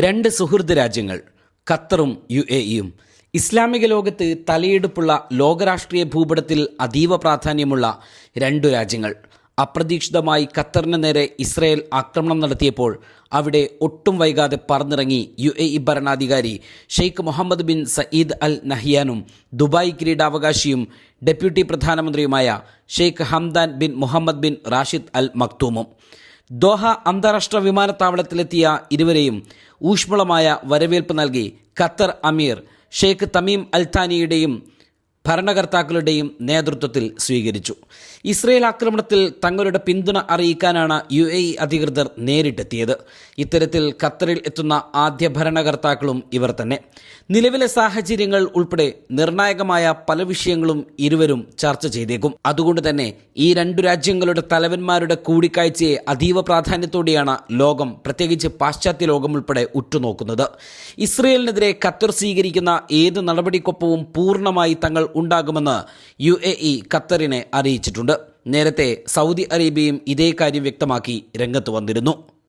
രണ്ട് സുഹൃത്ത് രാജ്യങ്ങൾ ഖത്തറും UAE-യും ഇസ്ലാമിക ലോകത്ത് തലയെടുപ്പുള്ള ലോകരാഷ്ട്രീയ ഭൂപടത്തിൽ അതീവ പ്രാധാന്യമുള്ള രണ്ടു രാജ്യങ്ങൾ. അപ്രതീക്ഷിതമായി ഖത്തറിന് നേരെ ഇസ്രയേൽ ആക്രമണം നടത്തിയപ്പോൾ അവിടെ ഒട്ടും വൈകാതെ പറന്നിറങ്ങി UAE ഭരണാധികാരി Sheikh Mohammed bin Zayed Al നഹ്യാനും ദുബായ് കിരീടാവകാശിയും ഡെപ്യൂട്ടി പ്രധാനമന്ത്രിയുമായ Sheikh Hamdan bin Mohammed bin Rashid Al മക്തൂമും. ദോഹ അന്താരാഷ്ട്ര വിമാനത്താവളത്തിലെത്തിയ ഇരുവരെയും ഊഷ്മളമായ വരവേൽപ്പ് നൽകി ഖത്തർ അമീർ ഷെയ്ഖ് തമീം അൽ താനിയുടെയും ഭരണകർത്താക്കളുടെയും നേതൃത്വത്തിൽ സ്വീകരിച്ചു. ഇസ്രയേൽ ആക്രമണത്തിൽ തങ്ങളുടെ പിന്തുണ അറിയിക്കാനാണ് UAE അധികൃതർ നേരിട്ടെത്തിയത്. ഇത്തരത്തിൽ ഖത്തറിൽ എത്തുന്ന ആദ്യ ഭരണകർത്താക്കളും ഇവർ തന്നെ. നിലവിലെ സാഹചര്യങ്ങൾ ഉൾപ്പെടെ നിർണായകമായ പല വിഷയങ്ങളും ഇരുവരും ചർച്ച ചെയ്തേക്കും. അതുകൊണ്ട് തന്നെ ഈ രണ്ടു രാജ്യങ്ങളുടെ തലവന്മാരുടെ കൂടിക്കാഴ്ചയെ അതീവ പ്രാധാന്യത്തോടെയാണ് ലോകം, പ്രത്യേകിച്ച് പാശ്ചാത്യ ലോകം ഉൾപ്പെടെ ഉറ്റുനോക്കുന്നത്. ഇസ്രയേലിനെതിരെ ഖത്തർ സ്വീകരിക്കുന്ന ഏത് നടപടിക്കൊപ്പവും പൂർണ്ണമായി തങ്ങൾ ഉണ്ടാകുമെന്ന് UAE ഖത്തറിനെ അറിയിച്ചിട്ടുണ്ട്. നേരത്തെ സൗദി അറേബ്യയും ഇതേ കാര്യം വ്യക്തമാക്കി രംഗത്ത് വന്നിരുന്നു.